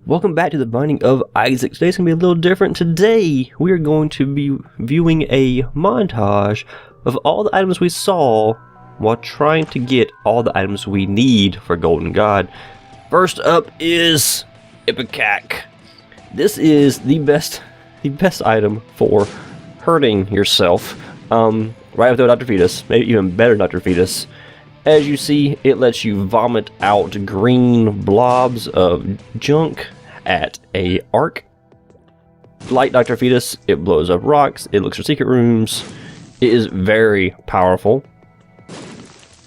Welcome back to the Binding of Isaac. Today's going to be a little different. Today, we are going to be viewing a montage of all the items we saw while trying to get all the items we need for Golden God. First up is Ipecac. This is the best item for hurting yourself. Right after Dr. Fetus, maybe even better Dr. Fetus. As you see, it lets you vomit out green blobs of junk at a arc. Like Dr. Fetus, it blows up rocks, it looks for secret rooms. It is very powerful.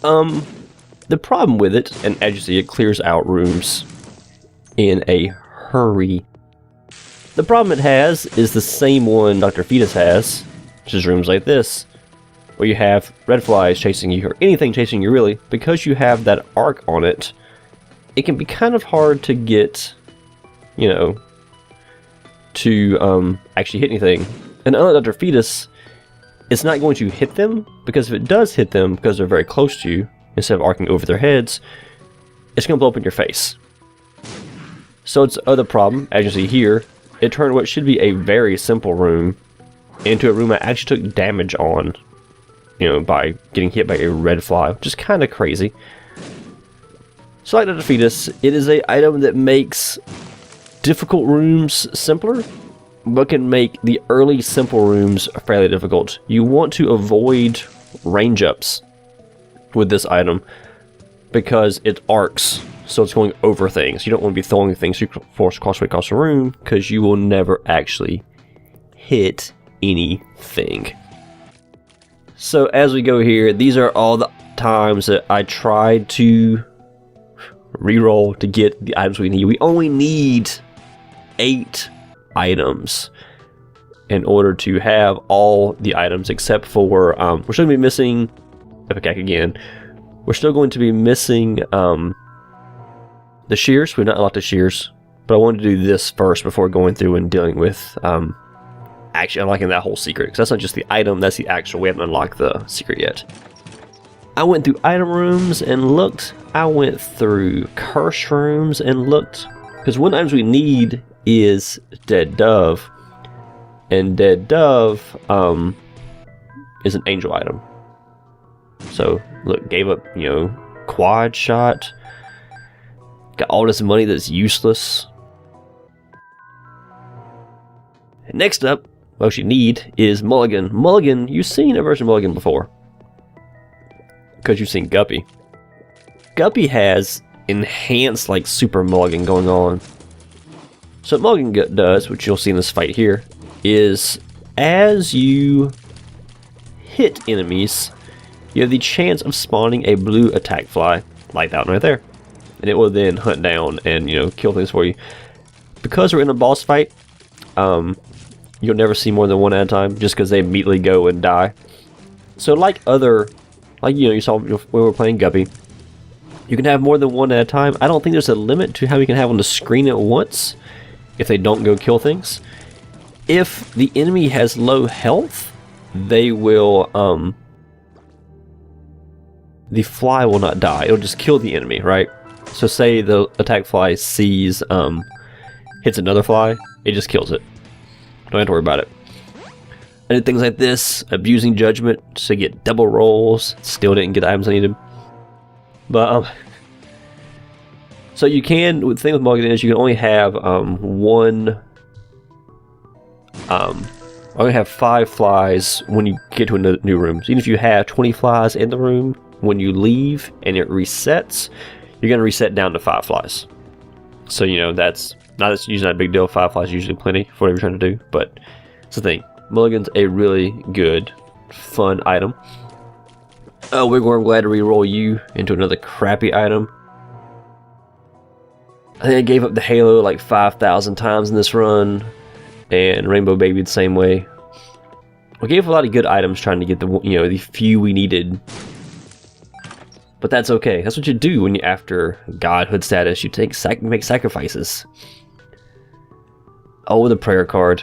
The problem with it, and as you see, it clears out rooms in a hurry. The problem it has is the same one Dr. Fetus has, which is rooms like this, where you have red flies chasing you, or anything chasing you really. Because you have that arc on it, it can be kind of hard to get, you know, to actually hit anything. And unlike Dr. Fetus, it's not going to hit them, because if it does hit them, because they're very close to you, instead of arcing over their heads, it's going to blow up in your face. So its other problem, as you see here, it turned what should be a very simple room into a room I actually took damage on, you know, by getting hit by a red fly, which is kind of crazy. So like Dr. Fetus, it is an item that makes difficult rooms simpler, but can make the early simple rooms fairly difficult. You want to avoid range ups with this item because it arcs, so it's going over things. You don't want to be throwing things you force across the room, because you will never actually hit anything. So as we go here, these are all the times that I tried to reroll to get the items we need. We only need 8 items in order to have all the items, except for we're still going to be missing Ipecac again. We're still going to be missing the shears. We've not unlocked the shears, but I wanted to do this first before going through and dealing with actually unlocking that whole secret, because that's not just the item, that's the actual. We haven't unlocked the secret yet. I went through item rooms and looked. I went through curse rooms and looked, because one of the items we need is Dead Dove, and Dead Dove is an angel item. So look, gave up, you know, quad shot, got all this money that's useless. And next up, what you need is Mulligan. Mulligan, you've seen a version of Mulligan before, because you've seen Guppy. Guppy has enhanced, like, super Mulligan going on. So what Mulligan does, which you'll see in this fight here, is as you hit enemies, you have the chance of spawning a blue attack fly, like that one right there. And it will then hunt down and, you know, kill things for you. Because we're in a boss fight, you'll never see more than one at a time, just because they immediately go and die. So like you know, you saw when we were playing Guppy, you can have more than one at a time. I don't think there's a limit to how you can have on the screen at once, if they don't go kill things. If the enemy has low health, they will, the fly will not die. It'll just kill the enemy, right? So say the attack fly sees, hits another fly, it just kills it. Don't have to worry about it. I did things like this, abusing judgment to get double rolls. Still didn't get the items I needed. But so you can. The thing with Mulligan is you can only have only have 5 flies when you get to a new room. So even if you have 20 flies in the room, when you leave and it resets, you're going to reset down to 5 flies. So you know that's usually not a big deal. 5 flies is usually plenty for whatever you're trying to do, but it's the thing. Mulligan's a really good, fun item. Oh, we're glad to re-roll you into another crappy item. I think I gave up the Halo like 5,000 times in this run, and Rainbow Baby the same way. We gave a lot of good items trying to get the, you know, the few we needed. But that's okay. That's what you do when you're after godhood status. You make sacrifices. Oh, the prayer card.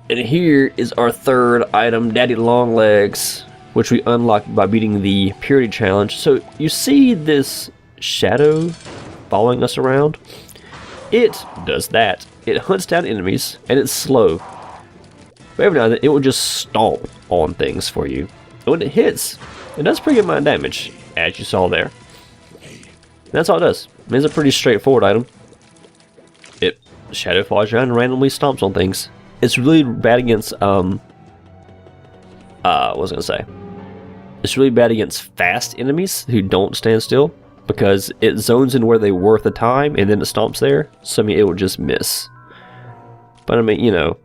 And here is our third item, Daddy Longlegs, which we unlocked by beating the Purity Challenge. So you see this shadow following us around, it does that. It hunts down enemies, and it's slow. But every now and then, it will just stomp on things for you. And when it hits, it does pretty good amount of damage, as you saw there. And that's all it does. I mean, it's a pretty straightforward item. It shadow flies around and randomly stomps on things. It's really bad against, what was I gonna say? It's really bad against fast enemies who don't stand still, because it zones in where they were at the time, and then it stomps there, so I mean, it will just miss. But I mean, you know,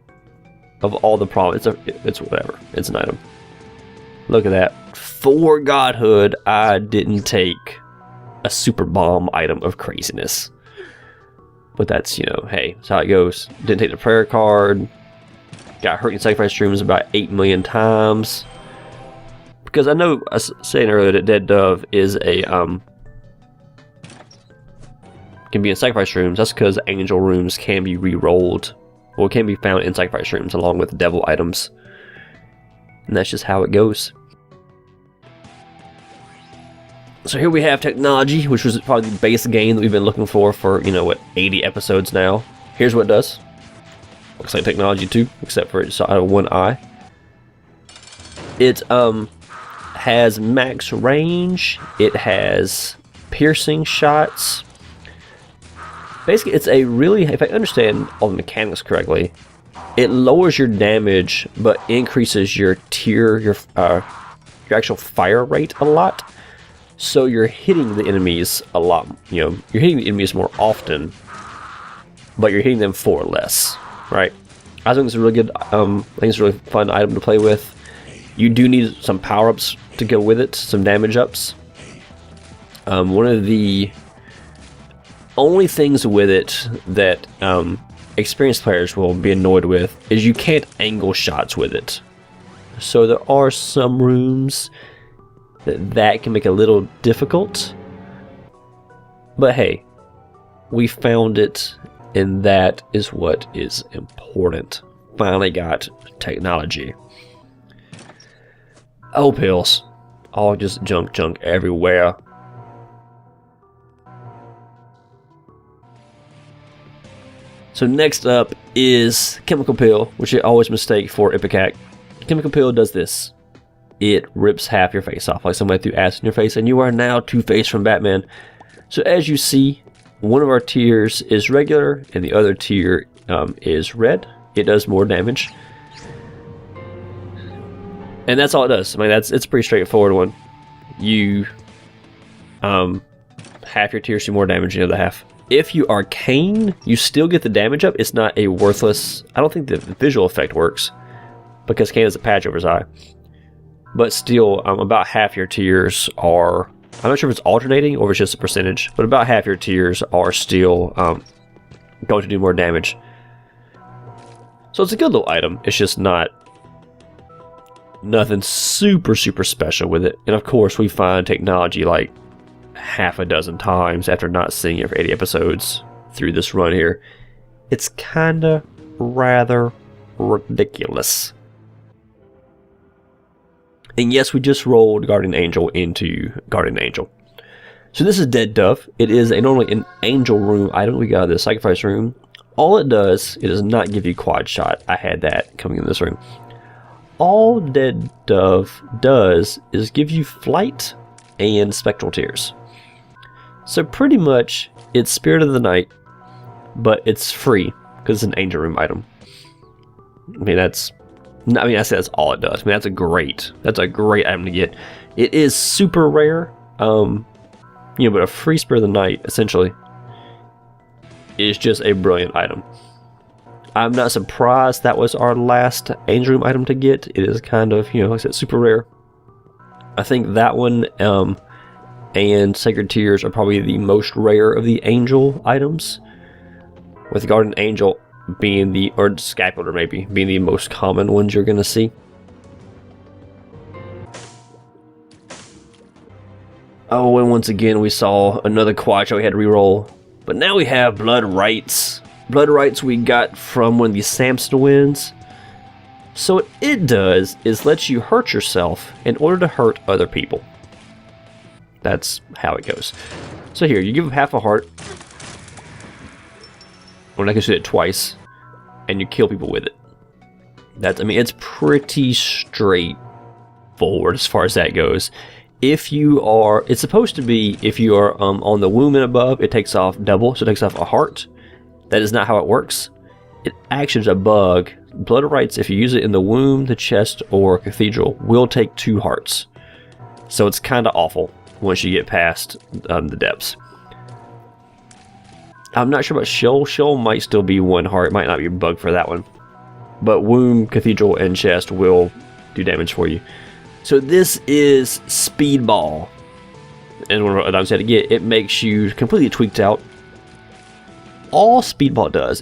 of all the problems, it's whatever. It's an item. Look at that. For godhood, I didn't take a super bomb item of craziness. But that's, you know, hey, that's how it goes. Didn't take the prayer card. Got hurt in sacrifice rooms about 8 million times. Because I know, I was saying earlier that Dead Dove is a, can be in sacrifice rooms. That's because angel rooms can be re-rolled. Well, can be found in sacrifice rooms along with devil items. And that's just how it goes. So here we have technology, which was probably the base game that we've been looking for, you know, what, 80 episodes now. Here's what it does. Looks like technology too, except for it's out of one eye. It has max range. It has piercing shots. Basically, it's a really, if I understand all the mechanics correctly, it lowers your damage but increases your tier, your actual fire rate a lot. So you're hitting the enemies a lot, you know, you're hitting the enemies more often, but you're hitting them for less, right? I think it's a really good, I think it's a really fun item to play with. You do need some power-ups to go with it, some damage ups. One of the only things with it that experienced players will be annoyed with is you can't angle shots with it. So there are some rooms that can make it a little difficult. But hey, we found it, and that is what is important. Finally got technology. Oh, pills. All just junk everywhere. So next up is Chemical Pill, which I always mistake for Ipecac. Chemical Pill does this. It rips half your face off, like somebody threw acid in your face, and you are now Two-Face from Batman. So as you see, one of our tiers is regular, and the other tier is red. It does more damage. And that's all it does. I mean, it's a pretty straightforward one. You, half your tiers do more damage than the other half. If you arcane, you still get the damage up. It's not a worthless, I don't think the visual effect works, because Kane has a patch over his eye. But still, about half your tiers are, I'm not sure if it's alternating or if it's just a percentage, but about half your tiers are still going to do more damage. So it's a good little item. It's just nothing super special with it. And of course, we find technology like half a dozen times after not seeing it for 80 episodes through this run here. It's kinda rather ridiculous. And yes, we just rolled Guardian Angel into Guardian Angel. So this is Dead Dove. It is normally an Angel Room item we got in the Sacrifice Room. All it does not give you quad shot. I had that coming in this room. All Dead Dove does is give you flight and spectral tears. So pretty much it's Spirit of the Night, but it's free because it's an Angel Room item. I mean, I said that's all it does. I mean, that's a great item to get. It is super rare, but a free Spirit of the Night essentially is just a brilliant item. I'm not surprised that was our last Angel Room item to get. It is kind of, like I said, super rare. I think that one and Sacred Tears are probably the most rare of the Angel items, with Guardian Angel being or Scapular maybe, being the most common ones you're going to see. Oh, and once again we saw another Quattro we had to reroll. But now we have Blood Rites. Blood Rites we got from one of the Samson wins. So what it does is lets you hurt yourself in order to hurt other people. That's how it goes. So here, you give them half a heart. Well, I can shoot it twice, and you kill people with it. That's, I mean, it's pretty straightforward as far as that goes. If you are, it's supposed to be, if you are on the womb and above, it takes off double, so it takes off a heart. That is not how it works. It actions a bug. Blood of Rites, if you use it in the womb, the chest, or cathedral, will take 2 hearts. So it's kind of awful once you get past the depths. I'm not sure about Sheol. Sheol might still be 1 heart. It might not be a bug for that one. But womb, cathedral, and chest will do damage for you. So this is Speedball. And what I said to get, it makes you completely tweaked out. All Speedball does,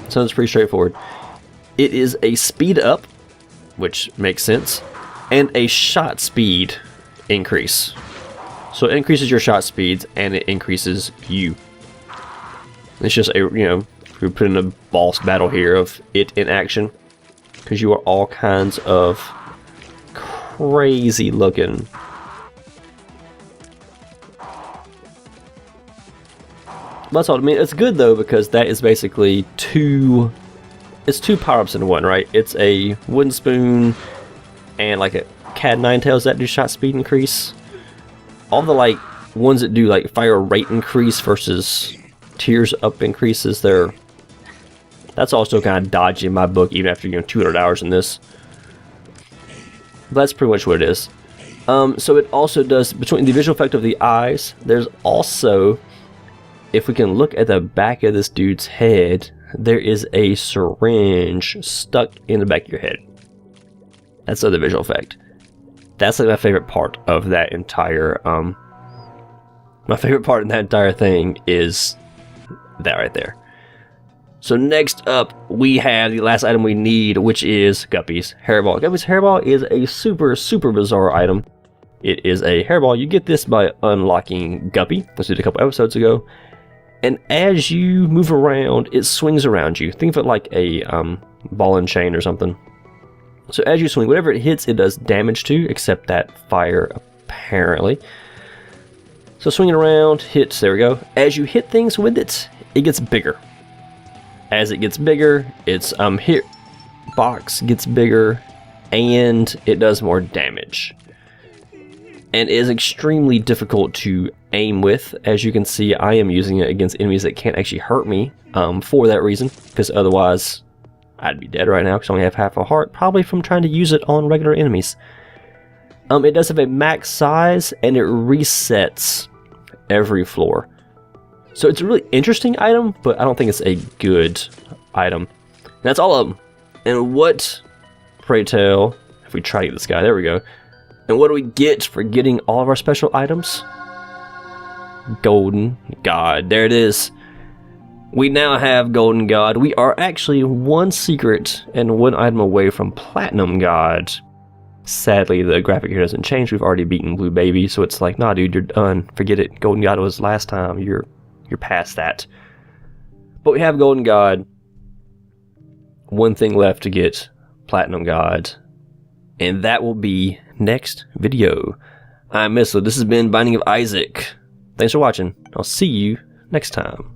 sounds pretty straightforward. It is a speed up, which makes sense, and a shot speed increase. So it increases your shot speeds and it increases you. It's just a, you know, we put in a boss battle here of it in action, because you are all kinds of crazy looking. That's all. I mean, it's good though, because that is basically two power-ups in one, right? It's a wooden spoon and like a cat nine tails that do shot speed increase. All the like ones that do like fire rate increase versus tears up increases, that's also kind of dodgy in my book, even after 200 hours in this. But that's pretty much what it is. So it also does, between the visual effect of the eyes, there's also, if we can look at the back of this dude's head, there is a syringe stuck in the back of your head. That's the visual effect. That's like my favorite part of that entire, my favorite part in that entire thing is that right there. So next up, we have the last item we need, which is Guppy's Hairball. Guppy's Hairball is a super, super bizarre item. It is a hairball. You get this by unlocking Guppy, which we did a couple episodes ago. And as you move around, it swings around you. Think of it like a ball and chain or something. So as you swing, whatever it hits, it does damage to, except that fire, apparently. So swinging around, hits, there we go. As you hit things with it, it gets bigger. As it gets bigger, its hit box gets bigger, and it does more damage. And is extremely difficult to aim with. As you can see, I am using it against enemies that can't actually hurt me for that reason, because otherwise I'd be dead right now because I only have half a heart, probably from trying to use it on regular enemies. It does have a max size, and it resets every floor. So it's a really interesting item, but I don't think it's a good item. And that's all of them. And what, pray tell, if we try to get this guy, there we go. And what do we get for getting all of our special items? Golden God. There it is. We now have Golden God. We are actually one secret and one item away from Platinum God. Sadly, the graphic here doesn't change. We've already beaten Blue Baby, so it's like, nah, dude, you're done. Forget it. Golden God was last time. You're past that. But we have Golden God. One thing left to get Platinum God. And that will be next video. I'm Mistled. This has been Binding of Isaac. Thanks for watching. I'll see you next time.